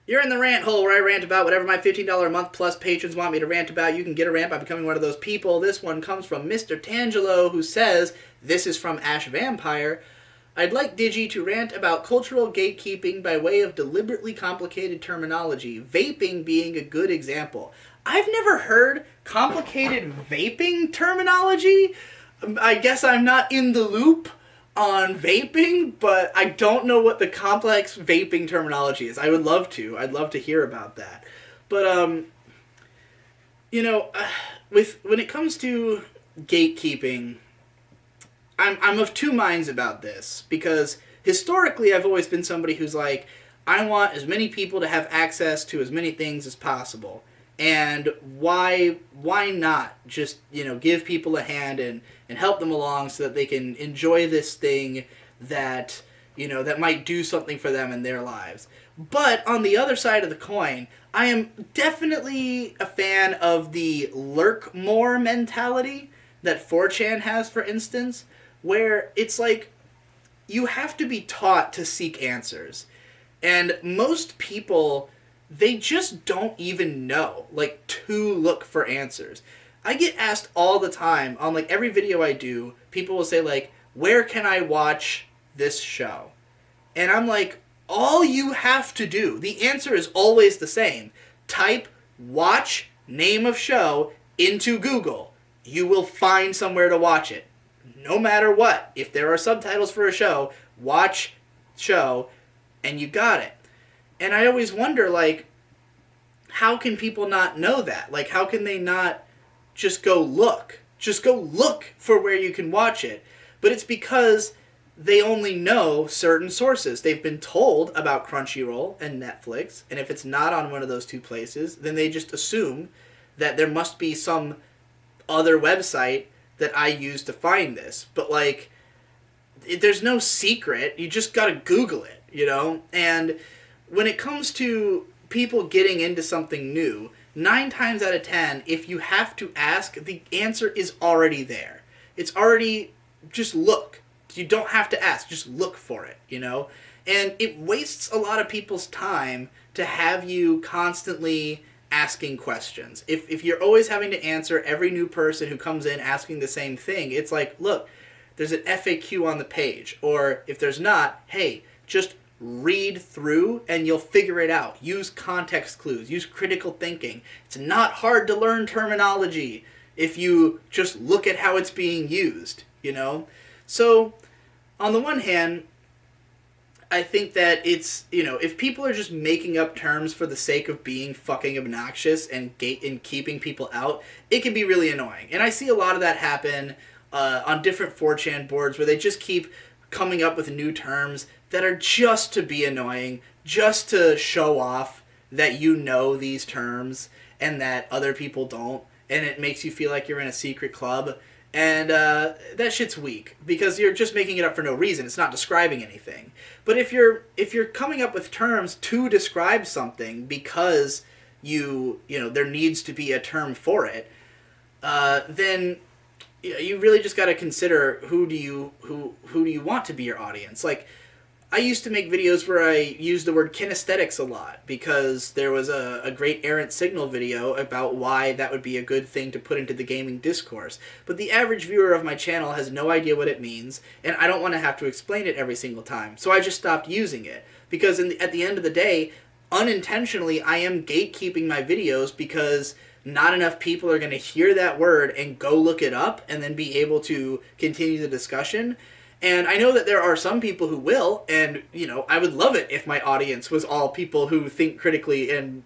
You're in the rant hole where I rant about whatever my $15 a month plus patrons want me to rant about. You can get a rant by becoming one of those people. This one comes from Mr. Tangelo, who says, this is from Ash Vampire. I'd like Digi to rant about cultural gatekeeping by way of deliberately complicated terminology, vaping being a good example. I've never heard complicated vaping terminology. I guess I'm not in the loop on vaping, but I don't know what the complex vaping terminology is. I would love to. I'd love to hear about that. But you know, with when it comes to gatekeeping, I'm of two minds about this because historically I've always been somebody who's like, I want as many people to have access to as many things as possible. And why not just, give people a hand and help them along so that they can enjoy this thing that, that might do something for them in their lives. But on the other side of the coin, I am definitely a fan of the lurk more mentality that 4chan has, for instance, where it's like you have to be taught to seek answers. And most people, they just don't even know, like, to look for answers. I get asked all the time on, like, every video I do, people will say, like, where can I watch this show? And I'm like, all you have to do, the answer is always the same. Type watch name of show into Google. You will find somewhere to watch it. No matter what. If there are subtitles for a show, watch show, and you got it. And I always wonder, like, how can people not know that? Like, how can they not just go look? Just go look for where you can watch it. But it's because they only know certain sources. They've been told about Crunchyroll and Netflix, and if it's not on one of those two places, then they just assume that there must be some other website that I use to find this. But, like, there's no secret. You just gotta Google it, And when it comes to people getting into something new, 9 times out of 10, if you have to ask, the answer is already there. It's already, just look. You don't have to ask, just look for it, And it wastes a lot of people's time to have you constantly asking questions. If you're always having to answer every new person who comes in asking the same thing, it's like, look, there's an FAQ on the page. Or if there's not, hey, just read through and you'll figure it out. Use context clues. Use critical thinking. It's not hard to learn terminology if you just look at how it's being used, So, on the one hand, I think that it's, if people are just making up terms for the sake of being fucking obnoxious and keeping people out, it can be really annoying. And I see a lot of that happen on different 4chan boards where they just keep coming up with new terms that are just to be annoying, just to show off that you know these terms and that other people don't, and it makes you feel like you're in a secret club. And that shit's weak because you're just making it up for no reason. It's not describing anything. But if you're coming up with terms to describe something because there needs to be a term for it, then you really just got to consider who do you want to be your audience. Like, I used to make videos where I used the word kinesthetics a lot because there was a great errant signal video about why that would be a good thing to put into the gaming discourse. But the average viewer of my channel has no idea what it means, and I don't want to have to explain it every single time. So I just stopped using it because at the end of the day, unintentionally, I am gatekeeping my videos because not enough people are going to hear that word and go look it up and then be able to continue the discussion. And I know that there are some people who will, and, I would love it if my audience was all people who think critically and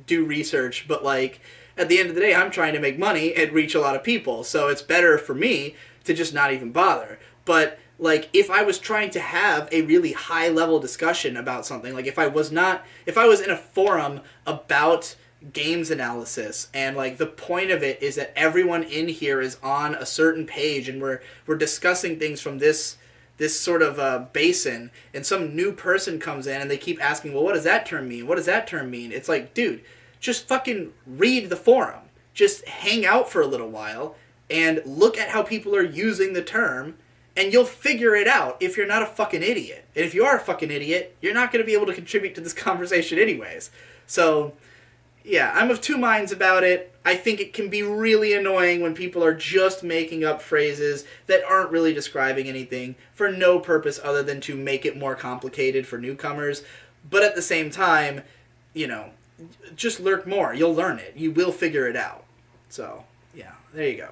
do research, but, like, at the end of the day, I'm trying to make money and reach a lot of people, so it's better for me to just not even bother. But, like, if I was trying to have a really high-level discussion about something, like, if I was in a forum about games analysis and, like, the point of it is that everyone in here is on a certain page and we're discussing things from this sort of basin, and some new person comes in and they keep asking, well, what does that term mean? What does that term mean? It's like, dude, just fucking read the forum. Just hang out for a little while and look at how people are using the term And you'll figure it out if you're not a fucking idiot. And if you are a fucking idiot, you're not going to be able to contribute to this conversation anyways. So, yeah, I'm of two minds about it. I think it can be really annoying when people are just making up phrases that aren't really describing anything for no purpose other than to make it more complicated for newcomers. But at the same time, you know, just lurk more. You'll learn it. You will figure it out. So, yeah, there you go.